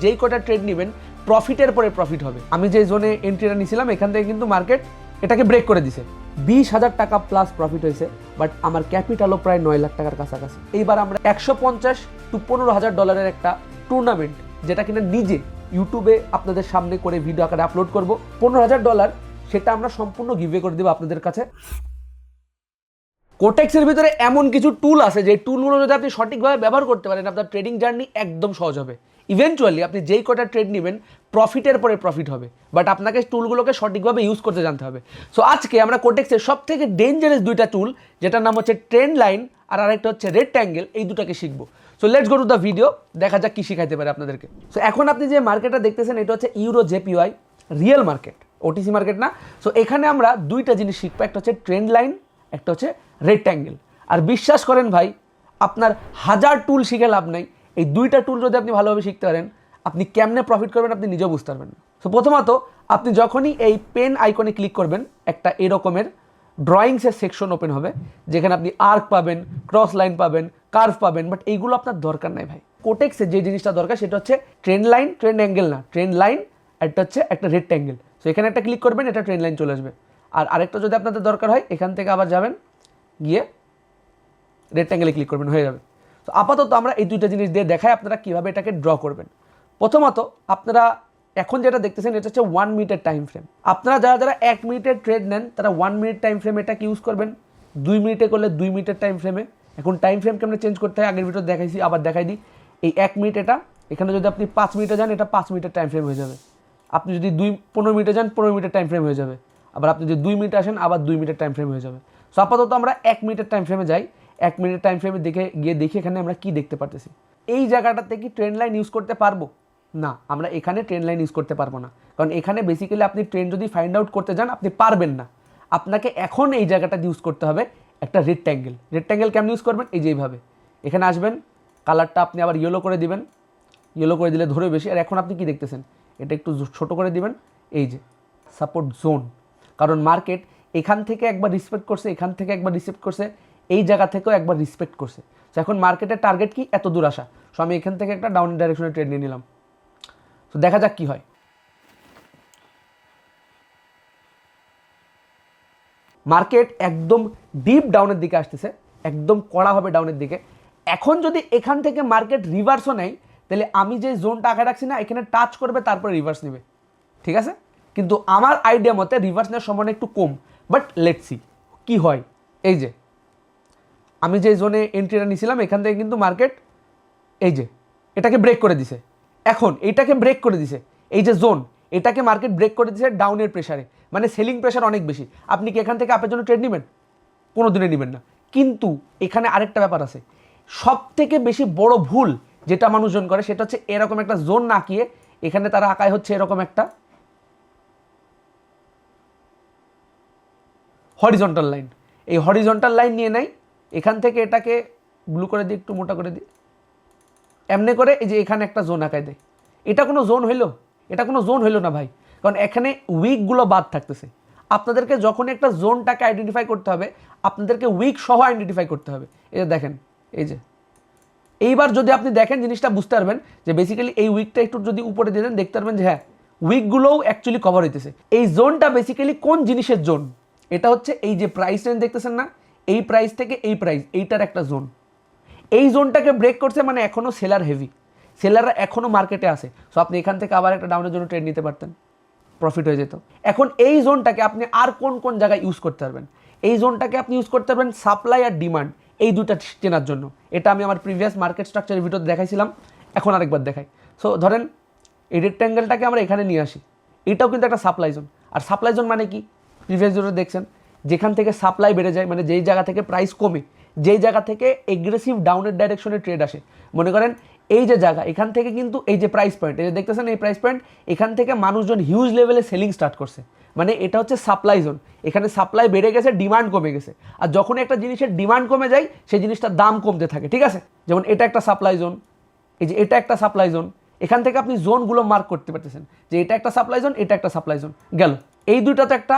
যেই কটা ট্রেড নেবেন প্রফিটের পরে প্রফিট হবে। আমি যে জোনে এন্ট্রিটা নিয়েছিলাম এখান থেকে কিন্তু মার্কেট এটাকে ব্রেক করে দিছে, 20,000 টাকা প্লাস প্রফিট হয়েছে, বাট আমার ক্যাপিটালও প্রায় 9 লাখ টাকার কাছাকাছি। এইবার আমরা 150 to 15,000 ডলারের একটা টুর্নামেন্ট, যেটা কিনা নিজে ইউটিউবে আপনাদের সামনে করে ভিডিও আকারে আপলোড করব, 15,000 ডলার, সেটা আমরা সম্পূর্ণ গিভওয়ে করে দেবো আপনাদের কাছে। কোটেক্সের ভিতরে এমন কিছু টুল আছে যে টুলগুলো যদি আপনি সঠিকভাবে ব্যবহার করতে পারেন, আপনার ট্রেডিং জার্নি একদম সহজ হবে। ইভেনচুয়ালি আপনি যেই কটা ট্রেড নেবেন প্রফিটের পরে প্রফিট হবে, বাট আপনাকে টুলগুলোকে সঠিকভাবে ইউজ করতে জানতে হবে। সো আজকে আমরা কোটেক্সের সব থেকে ডেঞ্জারাস দুইটা টুল, যেটার নাম হচ্ছে ট্রেন্ড লাইন আর আরেকটা হচ্ছে রেক্ট্যাঙ্গেল, এই দুটাকে শিখবো। So let's go to the video, দেখা যাক কি শিখাইতে পারে আপনাদেরকে। সো এখন আপনি যে মার্কেটটা দেখতেছেন এটা হচ্ছে euro JPY, real market, OTC market না। সো এখানে আমরা দুইটা জিনিস শিখবো, একটা হচ্ছে ট্রেন্ড লাইন, একটা হচ্ছে রেক্ট্যাঙ্গেল। আর বিশ্বাস করেন ভাই, আপনার 1000 টুল শিখে লাভ নাই, এই দুইটা টুল যদি আপনি ভালোভাবে শিখতে পারেন, আপনি কেমনে প্রফিট করবেন আপনি নিজেও বুঝতে পারবেন না। সো প্রথমত আপনি যখনই এই পেন আইকনে ক্লিক করবেন, একটা এরকমের ড্রয়িংসের সেকশন ওপেন হবে, যেখানে আপনি আর্ক পাবেন, ক্রস লাইন পাবেন, কার্ভ পাবেন, বাট এইগুলো আপনার দরকার নাই ভাই। কোটেক্সের যে জিনিসটা দরকার সেটা হচ্ছে ট্রেন্ড লাইন, ট্রেন্ড অ্যাঙ্গেল না, ট্রেন্ড লাইন, একটা হচ্ছে একটা রেক্ট্যাঙ্গেল। সো এখানে একটা ক্লিক করবেন, এটা ট্রেন্ড লাইন চলে আসবে। আর আরেকটা যদি আপনাদের দরকার হয়, এখান থেকে আবার যাবেন, গিয়ে রেক্ট্যাঙ্গেলে ক্লিক করবেন, হয়ে যাবে। তো আপাতত আমরা এই দুইটা জিনিস দিয়ে দেখাই আপনারা কীভাবে এটাকে ড্র করবেন। প্রথমত আপনারা এখন যেটা দেখতেছেন এটা হচ্ছে 1 মিনিটের টাইম ফ্রেম। আপনারা যারা যারা 1 মিনিটের ট্রেড নেন তারা 1 মিনিট টাইম ফ্রেম এটাকে ইউজ করবেন, 2 মিনিটে করলে 2 মিনিটের টাইম ফ্রেমে। এখন টাইম ফ্রেম কেমনে চেঞ্জ করতে হয় আগের ভিডিও দেখাইছি, আবার দেখাই দিই। এই 1 মিনিট এটা, এখানে যদি আপনি 5 মিনিটে যান এটা 5 মিনিটের টাইম ফ্রেম হয়ে যাবে। আপনি যদি 15 মিনিটে যান 15 মিনিটের টাইম ফ্রেম হয়ে যাবে। আবার আপনি যদি 2 মিনিটে আসেন আবার 2 মিনিটের টাইম ফ্রেম হয়ে যাবে। সো আপাতত আমরা 1 মিনিটের টাইম ফ্রেমে যাই। 1 মিনিটের টাইম ফ্রেমে দেখি এখানে আমরা কি দেখতে পারতেছি। এই জায়গাটাতে কি ট্রেন্ড লাইন ইউজ করতে পারবো? না, আমরা এখানে ট্রেন্ড লাইন ইউজ করতে পারবো না, কারণ এখানে বেসিক্যালি আপনি ট্রেন্ড যদি ফাইন্ড আউট করতে যান আপনি পারবেন না। আপনাকে এখন এই জায়গাটা ইউজ করতে হবে একটা রেক্ট্যাঙ্গেল। রেক্ট্যাঙ্গেল কেমন ইউজ করবেন? এই যে এইভাবে এখানে আসবেন, কালারটা আপনি আবার ইয়েলো করে দিবেন, ইয়েলো করে দিলে ধরে বেশি। আর এখন আপনি কি দেখতেছেন, এটা একটু ছোট করে দিবেন, এই যে সাপোর্ট জোন, কারণ মার্কেট এখান থেকে একবার রিসপেক্ট করছে, এখান থেকে একবার রিসপেক্ট করছে, এই জায়গা থেকেও একবার রিসপেক্ট করছে। তো এখন মার্কেটের টার্গেট কি? এত দূর আসা। সো আমি এখান থেকে একটা ডাউন ডাইরেকশনে ট্রেড নিয়ে নিলাম। তো দেখা যাক কি হয়। মার্কেট একদম ডিপ ডাউনের দিকে আসতেছে, একদম কড়াভাবে ডাউনের দিকে। এখন যদি এখান থেকে মার্কেট রিভার্সও নেয়, তাহলে আমি যে জোনটা আঁকা রাখছি না, এখানে টাচ করবে তারপরে রিভার্স নেবে, ঠিক আছে? কিন্তু আমার আইডিয়া মতে রিভার্স নেওয়ার সম্ভাবনা একটু কম, বাট লেটস সি কি হয়। এই যে আমি যে জোনে এন্ট্রিটা নিয়েছিলাম এখান থেকে কিন্তু মার্কেট এই যে এটাকে ব্রেক করে দিছে। এখন এইটাকে ব্রেক করে দিছে, এই যে জোন, এটাকে মার্কেট ব্রেক করে দিছে ডাউনের প্রেসারে, মানে সেলিং প্রেসার অনেক বেশি। আপনি কি এখান থেকে আপের জন্য ট্রেড নেবেন? কোনো দিনে নেবেন না। কিন্তু এখানে আরেকটা ব্যাপার আছে, সব থেকে বেশি বড় ভুল যেটা মানুষজন করে সেটা হচ্ছে এরকম একটা জোন না আঁকিয়ে এখানে তারা আঁকায় হচ্ছে এরকম একটা হরিজন্টাল লাইন। এই হরিজন্টাল লাইন নিয়ে নেয়, এখান থেকে এটাকে ব্লু করে দিই, একটু মোটা করে দিই, এমনি করে এই যে এখানে একটা জোন আঁকায় দেয়। এটা কোনো জোন হইল? এটা কোনো জোন হইল না ভাই, কারণ এখানে উইকগুলো বাদ থাকতেছে। আপনাদেরকে যখন একটা জোনটাকে আইডেন্টিফাই করতে হবে, আপনাদেরকে উইক সহ আইডেন্টিফাই করতে হবে। এই যে দেখেন, এই যে এইবার যদি আপনি দেখেন জিনিসটা বুঝতে পারবেন যে বেসিক্যালি এই উইকটা একটু যদি উপরে দিয়ে দেন দেখতে পারবেন যে হ্যাঁ উইকগুলোও অ্যাকচুয়ালি কভার হইতেছে। এই জোনটা বেসিক্যালি কোন জিনিসের জোন? এটা হচ্ছে এই যে প্রাইস রেঞ্জ দেখতেছেন না, এই প্রাইস থেকে এই প্রাইস, এইটার একটা জোন। এই জোনটাকে ব্রেক করছে, মানে এখনও সেলার হেভি, সেলাররা এখনও মার্কেটে আসে। সো আপনি এখান থেকে আবার একটা ডাউনের জন্য ট্রেড নিতে পারতেন, প্রফিট হয়ে যেত। এখন এই জোনটাকে আপনি আর কোন কোন জায়গায় ইউজ করতে পারবেন? এই জোনটাকে আপনি ইউজ করতে পারবেন সাপ্লাই আর ডিমান্ড, এই দুইটা চেনার জন্য। এটা আমি আমার প্রিভিয়াস মার্কেট স্ট্রাকচারের ভিডিওতে দেখাইছিলাম, এখন আরেকবার দেখাই। সো ধরেন এই রেক্ট্যাঙ্গেলটাকে আমরা এখানে নিয়ে আসি, এটাও কিন্তু একটা সাপ্লাই জোন। আর সাপ্লাই জোন মানে কি? প্রিভিয়াস ভিডিওতে দেখছেন, যেখান থেকে সাপ্লাই বেড়ে যায়, মানে যেই জায়গা থেকে প্রাইস কমে, যেই জায়গা থেকে এগ্রেসিভ ডাউনের ডাইরেকশনে ট্রেড আসে। মনে করেন এই যে জায়গা, এখান থেকে কিন্তু এই যে প্রাইস পয়েন্ট, এই যে দেখতেছেন এই প্রাইস পয়েন্ট, এখান থেকে মানুষজন হিউজ লেভেলে সেলিং স্টার্ট করছে, মানে এটা হচ্ছে সাপ্লাই জোন। এখানে সাপ্লাই বেড়ে গেছে, ডিমান্ড কমে গেছে। আর যখন একটা জিনিসের ডিমান্ড কমে যায় সেই জিনিসটার দাম কমতে থাকে, ঠিক আছে? যেমন এটা একটা সাপ্লাই জোন, এই যে এটা একটা সাপ্লাই জোন। এখান থেকে আপনি জোনগুলো মার্ক করতে পারতেছেন যে এটা একটা সাপ্লাই জোন, এটা একটা সাপ্লাই জোন গেল। এই দুইটা তো একটা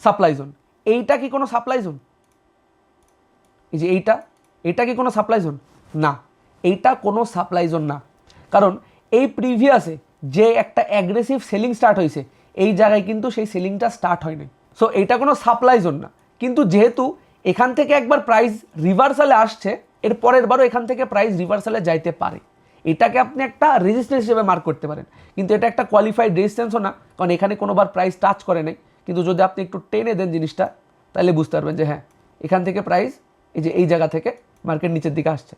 সাপ্লাই জোন। এইটা কি কোনো সাপ্লাই জোন? এই যে এটা কি কোনো সাপ্লাই জোন? না, এইটা কোনো সাপ্লাই জোন না, কারণ এই প্রিভিয়াসে যে একটা অ্যাগ্রেসিভ সেলিং স্টার্ট হয়েছে এই জায়গায় কিন্তু সেই সেলিংটা স্টার্ট হয়নি। সো এটা কোনো সাপ্লাই জোন না, কিন্তু যেহেতু এখান থেকে একবার প্রাইস রিভার্সালে আসছে, এর পরের বারও এখান থেকে প্রাইস রিভার্সালে যাইতে পারে। এটাকে আপনি একটা রেজিস্ট্যান্স হিসেবে মার্ক করতে পারেন, কিন্তু এটা একটা কোয়ালিফাইড রেজিস্ট্যান্সও না, কারণ এখানে কোনোবার প্রাইস টাচ করে নাই। কিন্তু যদি আপনি একটু টেনে দেন জিনিসটা, তাহলে বুঝতে পারবেন যে হ্যাঁ এখান থেকে প্রাইস এই জায়গা থেকে মার্কেট নিচের দিকে আসছে।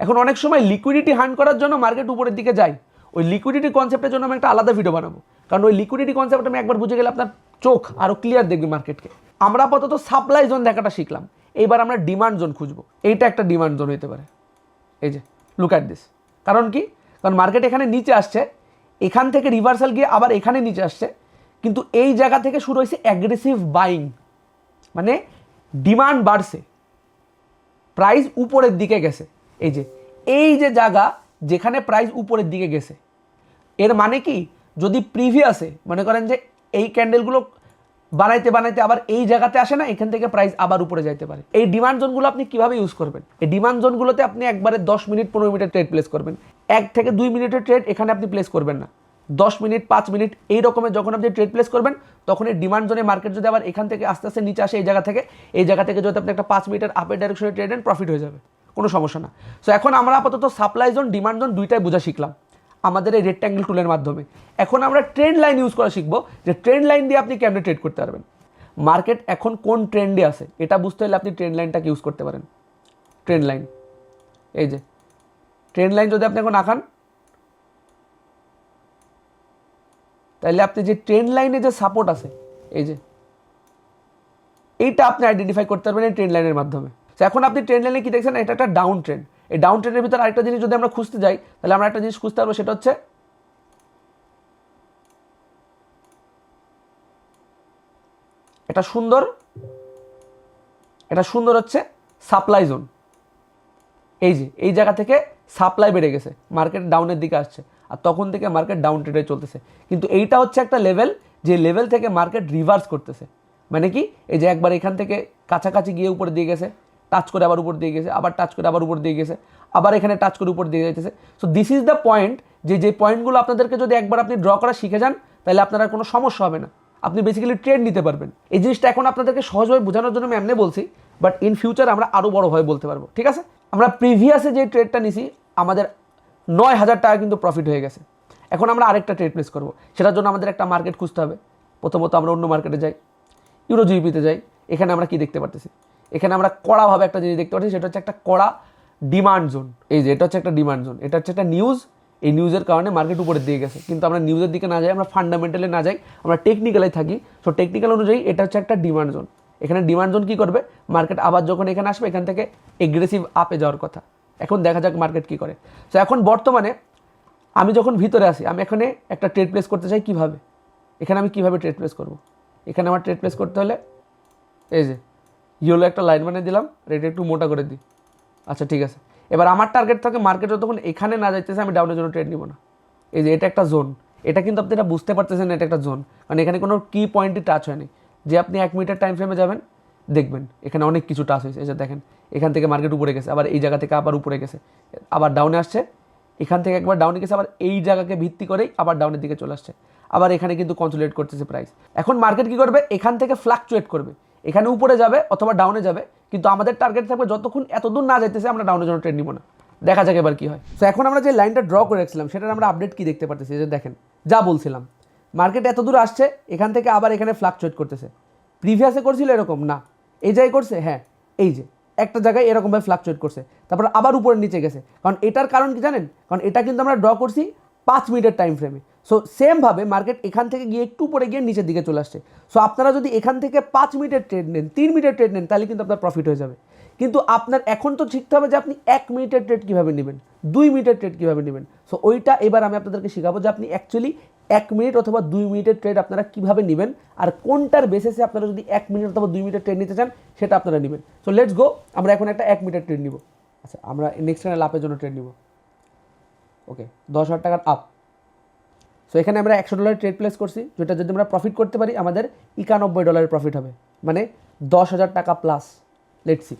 এখন অনেক সময় লিকুইডিটি হান্ট করার জন্য মার্কেট উপরের দিকে যায়, ওই লিকুইডিটি কনসেপ্টের জন্য আমি একটা আলাদা ভিডিও বানাবো, কারণ ওই লিকুইডিটি কনসেপ্ট আমি একবার বুঝে গেলে আপনার চোখ আরও ক্লিয়ার দেখবে মার্কেটকে। আমরা আপাতত সাপ্লাই জোন দেখাটা শিখলাম, এইবার আমরা ডিমান্ড জোন খুঁজবো। এইটা একটা ডিমান্ড জোন হতে পারে, এই যে লুক অ্যাট দিস। কারণ কি, কারণ মার্কেট এখানে নিচে আসছে, এখান থেকে রিভার্সাল গিয়ে আবার এখানে নিচে আসছে, কিন্তু এই জায়গা থেকে শুরু হয়েছে অ্যাগ্রেসিভ বাইং, মানে ডিমান্ড বাড়ছে, প্রাইস উপরের দিকে গেছে। এই যে জায়গা যেখানে প্রাইস উপরের দিকে গেছে, এর মানে কি, যদি প্রিভিয়াসে মনে করেন যে এই ক্যান্ডেলগুলো বানাইতে বানাইতে আবার এই জায়গাতে আসে না, এখান থেকে প্রাইস আবার উপরে যাইতে পারে। এই ডিমান্ড জোনগুলো আপনি কিভাবে ইউজ করবেন, এই ডিমান্ড জোনগুলোতে আপনি একবারে 10 মিনিট 15 মিনিটের ট্রেড প্লেস করবেন। 1 থেকে 2 মিনিটের ট্রেড এখানে আপনি প্লেস করবেন না, 10 মিনিট 5 মিনিট এই রকমের যখন আপনি ট্রেড প্লেস করবেন, তখন এই ডিমান্ড জোনে মার্কেট যদি আবার এখান থেকে আস্তে আস্তে নিচে আসে এই জায়গা থেকে যদি আপনি একটা 5 মিনিটের আপের ডাইরেকশনে ট্রেড নেন, প্রফিট হয়ে যাবে, কোনো সমস্যা না। সো এখন আমরা আপাতত সাপ্লাই জোন ডিমান্ড জোন দুইটাই বোঝা শিখলাম আমাদের এই রেক্ট্যাঙ্গেল টুলের মাধ্যমে। এখন আমরা ট্রেন্ড লাইন ইউজ করা শিখবো, যে ট্রেন্ড লাইন দিয়ে আপনি কেমনে ট্রেড করতে পারবেন। মার্কেট এখন কোন ট্রেন্ডে আছে এটা বুঝতে হলে আপনি ট্রেন্ড লাইনটাকে ইউজ করতে পারেন। ট্রেন্ড লাইন, এই যে ট্রেন্ড লাইন যদি আপনি এখন আঁকান, তাহলে আপনি যে ট্রেন্ড লাইনে যে সাপোর্ট আছে, এই যে এইটা আপনি আইডেন্টিফাই করতে পারবেন এই ট্রেন্ড লাইনের মাধ্যমে। এখন আপনি ট্রেন্ড লাইনে কি দেখছেন, এটা একটা ডাউন ট্রেন্ড। এই ডাউন ট্রেন্ডের ভিতরে আরেকটা জিনিস যদি আমরা খুঁজতে যাই, তাহলে আমরা একটা জিনিস খুঁজতে পারবো, সেটা হচ্ছে এটা সুন্দর হচ্ছে সাপ্লাই জোন। এই জায়গা থেকে সাপ্লাই বেড়ে গেছে, মার্কেট ডাউনের দিকে আসছে, আর তখন থেকে মার্কেট ডাউন ট্রেডে চলতেছে। কিন্তু এইটা হচ্ছে একটা লেভেল, যে লেভেল থেকে মার্কেট রিভার্স করতেছে। মানে কি, এই যে একবার এখান থেকে কাছাকাছি গিয়ে উপরে দিয়ে গেছে, টাচ করে আবার উপর দিয়ে গেছে, আবার টাচ করে আবার উপর দিয়ে গেছে, আবার এখানে টাচ করে উপর দিয়ে যাইতেছে। So this is the point, যে পয়েন্টগুলো আপনাদেরকে যদি একবার আপনি ড্র করা শিখে যান, তাহলে আপনার আর কোনো সমস্যা হবে না, আপনি বেসিক্যালি ট্রেড নিতে পারবেন। এই জিনিসটা এখন আপনাদেরকে সহজভাবে বোঝানোর জন্য আমি এমনি বলছি, বাট ইন ফিউচার আমরা আরও বড়োভাবে বলতে পারবো। ঠিক আছে, আমরা প্রিভিয়াসে যে ট্রেডটা নিছি আমাদের 9,000 টাকা কিন্তু প্রফিট হয়ে গেছে। এখন আমরা আরেকটা ট্রেড প্লেস করবো, সেটার জন্য আমাদের একটা মার্কেট খুঁজতে হবে। প্রথমত আমরা অন্য মার্কেটে যাই, ইউরো জিবিপিতে যাই। এখানে আমরা কি দেখতে পারতেছি, এখানে আমরা কড়াভাবে একটা জিনিস দেখতে পাচ্ছি, সেটা হচ্ছে একটা কড়া ডিমান্ড জোন। এই যে এটা হচ্ছে একটা ডিমান্ড জোন, এটা হচ্ছে একটা নিউজ। এই নিউজের কারণে মার্কেট উপরের দিকে গেছে, কিন্তু আমরা নিউজের দিকে না যাই, আমরা ফান্ডামেন্টালে না যাই, আমরা টেকনিক্যালে থাকি। সো টেকনিক্যাল অনুযায়ী এটা হচ্ছে একটা ডিমান্ড জোন। এখানে ডিমান্ড জোন কী করবে, মার্কেট আবার যখন এখানে আসবে, এখান থেকে এগ্রেসিভ আপে যাওয়ার কথা। এখন দেখা যাক মার্কেট কী করে। সো এখন বর্তমানে আমি যখন ভিতরে আসি, আমি এখানে একটা ট্রেড প্লেস করতে চাই। কিভাবে, এখানে আমি কিভাবে ট্রেড প্লেস করব, এখানে আমার ট্রেড প্লেস করতে হলে এই যে ইয়েলো একটা লাইন বানিয়ে দিলাম, রেট একটু মোটা করে দিই। আচ্ছা ঠিক আছে, এবার আমার টার্গেট থাকে মার্কেট যতক্ষণ এখানে না যাইতেছে আমি ডাউনের জন্য ট্রেড নিব না। এই যে এটা একটা জোন, এটা কিন্তু আপনি এটা বুঝতে পারতেছেন, এটা একটা জোন, কারণ এখানে কোনো কি পয়েন্টই টাচ হয়নি। যে আপনি 1 মিনিটের টাইম ফ্রেমে যাবেন, দেখবেন এখানে অনেক কিছু টাচ হয়েছে। এই যে দেখেন, এখান থেকে মার্কেট উপরে গেছে, আবার এই জায়গা থেকে আবার উপরে গেছে, আবার ডাউনে আসছে, এখান থেকে একবার ডাউনে গেছে, আবার এই জায়গাকে ভিত্তি করেই আবার ডাউনের দিকে চলে আসছে, আবার এখানে কিন্তু কনসোলিডেট করতেছে প্রাইস। এখন মার্কেট কী করবে, এখান থেকে ফ্লাকচুয়েট করবে, এখানে উপরে যাবে অথবা ডাউনে যাবে, কিন্তু আমাদের টার্গেট থাকবে যতক্ষণ এতদূর না যাইতেছে আমরা ডাউনের জন্য ট্রেড নিব না। দেখা যাক এবার কী হয়। সো এখন আমরা যে লাইনটা ড্র করে রাখছিলাম, সেটার আমরা আপডেট কী দেখতে পারতেছি, যে দেখেন যা বলছিলাম, মার্কেট এত দূর আসছে, এখান থেকে আবার এখানে ফ্লাকচুয়েট করতেছে। প্রিভিয়াসে করছিল এরকম না, এই জায়গায় করছে, হ্যাঁ এই যে একটা জায়গায় এরকমভাবে ফ্লাকচুয়েট করছে, তারপর আবার উপরের নিচে গেছে। কারণ এটার কারণ কি জানেন, কারণ এটা কিন্তু আমরা ড্র করছি 5 মিনিটের টাইম ফ্রেমে। সো সেমভাবে মার্কেট এখান থেকে গিয়ে একটু উপরে গিয়ে নিচের দিকে চলে আসছে। সো আপনারা যদি এখান থেকে 5 মিনিটের ট্রেড নেন, 3 মিনিটের ট্রেড নেন, তাহলে কিন্তু আপনার প্রফিট হয়ে যাবে। কিন্তু আপনার এখন তো শিখতে হবে যে আপনি 1 মিনিটের ট্রেড কীভাবে নেবেন, 2 মিনিটের ট্রেড কীভাবে নেবেন। সো ওইটা এবার আমি আপনাদেরকে শেখাবো, যে আপনি অ্যাকচুয়ালি 1 মিনিট অথবা 2 মিনিটের ট্রেড আপনারা কীভাবে নেবেন, আর কোনটার বেসিসে আপনারা যদি 1 মিনিট অথবা 2 মিনিটের ট্রেড নিতে চান সেটা আপনারা নেবেন। সো লেটস গো, আমরা এখন একটা 1 মিনিটের ট্রেড নিব। আচ্ছা, আমরা নেক্সট চ্যানেল আপের জন্য ট্রেড নিব। ওকে, 10,000 টাকার আপ। সো এখানে আমরা $100 ট্রেড প্লেস করছি, যেটা যদি আমরা প্রফিট করতে পারি আমাদের $91 প্রফিট হবে, মানে 10,000 টাকা plus. Let's see.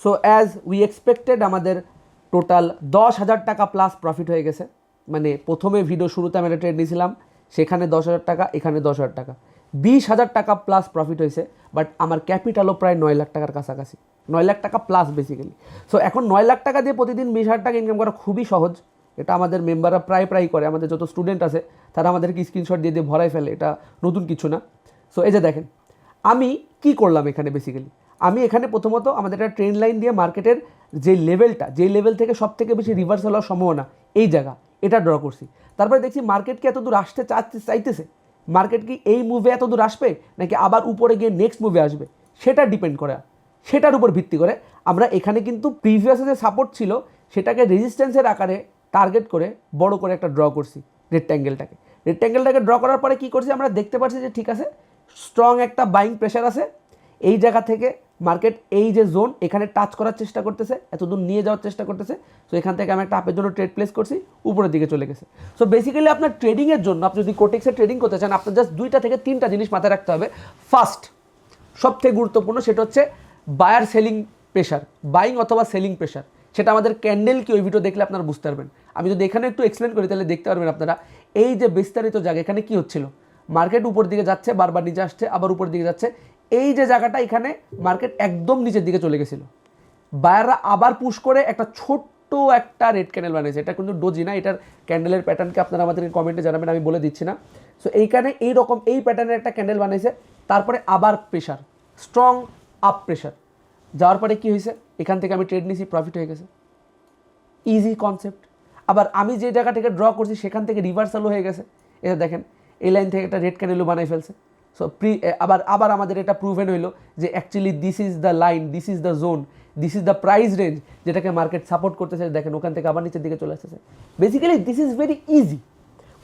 So as we expected আমাদের টোটাল 10,000 টাকা প্লাস প্রফিট হয়ে গেছে। মানে প্রথমে ভিডিও শুরুতে আমি একটা ট্রেড নিয়েছিলাম, সেখানে 10,000 টাকা, এখানে 10,000 টাকা, 20,000 টাকা প্লাস প্রফিট হয়েছে। বাট আমার ক্যাপিটালও প্রায় 9 লাখ টাকার কাছাকাছি, 9 লাখ টাকা প্লাস বেসিক্যালি। সো এখন 9 লাখ টাকা দিয়ে প্রতিদিন 20,000 টাকা ইনকাম করা খুবই সহজ। এটা আমাদের মেম্বাররা প্রায় করে, আমাদের যত স্টুডেন্ট আছে তারা আমাদেরকে স্ক্রিনশট দিয়ে দিয়ে ভরাই ফেলে, এটা নতুন কিছু না। সো এই যে দেখেন আমি কি করলাম এখানে, বেসিক্যালি আমি এখানে প্রথমত আমাদের একটা ট্রেন্ড লাইন দিয়ে মার্কেটের যে লেভেলটা, যেই লেভেল থেকে সব থেকে বেশি রিভার্সাল হওয়ার সম্ভাবনা এই জায়গা, এটা ড্র করছি। তারপরে দেখছি মার্কেট কি এত দূর আসতে চাইতেছে, মার্কেট কি এই মুভে এত দূর আসবে নাকি আবার উপরে গিয়ে নেক্সট মুভে আসবে, সেটা ডিপেন্ড করে, সেটার উপর ভিত্তি করে আমরা এখানে কিন্তু প্রিভিয়াসে যে সাপোর্ট ছিল সেটাকে রেজিস্ট্যান্সের আকারে টার্গেট করে বড় করে একটা ড্র করছি রেক্ট্যাঙ্গেলটাকে ড্র করার পরে কি করছি, আমরা দেখতে পাচ্ছি যে ঠিক আছে স্ট্রং একটা বাইং প্রেশার আছে। এই জায়গা থেকে মার্কেট এই যে জোন এখানে টাচ করার চেষ্টা করতেছে, এত দূর নিয়ে যাওয়ার চেষ্টা করতেছে। সো এখান থেকে আমি একটা আপের জন্য ট্রেড প্লেস করছি, উপরের দিকে চলে গেছে। সো বেসিক্যালি আপনার ট্রেডিংয়ের জন্য, আপনি যদি কোটেক্সে ট্রেডিং করতে চান, আপনার জাস্ট 2টা থেকে 3টা জিনিস মাথায় রাখতে হবে। ফার্স্ট, সবথেকে গুরুত্বপূর্ণ, সেটা হচ্ছে বায়ার সেলিং প্রেশার, বাইং অথবা সেলিং প্রেশার। সেটা আমাদের ক্যান্ডেল কি, ওই ভিডিও দেখলে আপনারা বুঝতে পারবেন। আমি যদি এখানে একটু এক্সপ্লেন করি তাহলে দেখতে পারবেন আপনারা, এই যে বিস্তারিত জায়গা, এখানে কি হচ্ছিল, মার্কেট উপর দিকে যাচ্ছে, বারবার নিচে আসছে, আবার উপর দিকে যাচ্ছে। এই যে জায়গাটা, এখানে মার্কেট একদম নিচের দিকে চলে গেছিল, বায়াররা আবার পুশ করে একটা ছোট্ট একটা রেড ক্যান্ডেল বানিয়েছে। এটা কিন্তু ডোজি না, এটার ক্যান্ডেলের প্যাটার্নকে আপনারা আমাদেরকে কমেন্টে জানাবেন, আমি বলে দিচ্ছি না। সো এইখানে এইরকম এই প্যাটার্নের একটা ক্যান্ডেল বানিয়েছে, তারপরে আবার প্রেশার, স্ট্রং আপ প্রেশার যাওয়ার পরে কি হয়েছে, এখান থেকে আমি ট্রেড নিয়েছি, প্রফিট হয়ে গেছে, ইজি কনসেপ্ট। আবার আমি যে জায়গা থেকে ড্র করছি সেখান থেকে রিভার্সালও হয়ে গেছে। এটা দেখেন এই লাইন থেকে একটা রেড ক্যান্ডেলও বানাই ফেলছে। সো আবার আমাদের এটা প্রুভেন হইলো যে actually this is the line, this is the zone, this is the price range যেটাকে মার্কেট সাপোর্ট করতেছে। দেখেন ওখান থেকে আবার নিচের দিকে চলে আসতেছে। Basically this is very easy,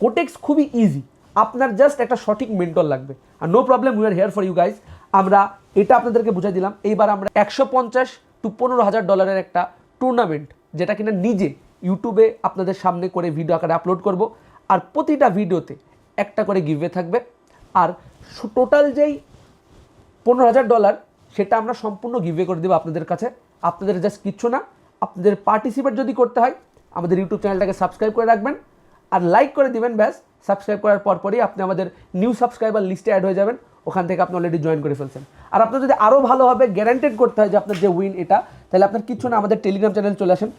Quotex খুবই ইজি, আপনার জাস্ট একটা সঠিক মেন্টর লাগবে। আর no problem, we are here for you guys. আমরা এটা আপনাদেরকে বুঝাই দিলাম। এইবার আমরা 150 to 15,000 ডলারের একটা টুর্নামেন্ট, যেটা কিনা নিজে ইউটিউবে আপনাদের সামনে করে ভিডিও আকারে আপলোড করব। আর প্রতিটা ভিডিওতে একটা করে গিভওয়ে থাকবে। আর টোটাল যেই 15,000 ডলার, সেটা আমরা সম্পূর্ণ গিভওয়ে করে দেবো আপনাদের কাছে। আপনাদের জাস্ট কিচ্ছু না, আপনাদের পার্টিসিপেট যদি করতে হয় আমাদের ইউটিউব চ্যানেলটাকে সাবস্ক্রাইব করে রাখবেন আর লাইক করে দিবেন, ব্যাস। সাবস্ক্রাইব করার পরপরই আপনি আমাদের নিউ সাবস্ক্রাইবার লিস্টে অ্যাড হয়ে যাবেন, ওখান থেকে আপনি অলরেডি জয়েন করে ফেলছেন। আর আপনার যদি আরও ভালোভাবে গ্যারান্টেড করতে হয় যে আপনার যে উইন এটা, তাহলে আপনার কিছু না, আমাদের টেলিগ্রাম চ্যানেল চলে আসেন।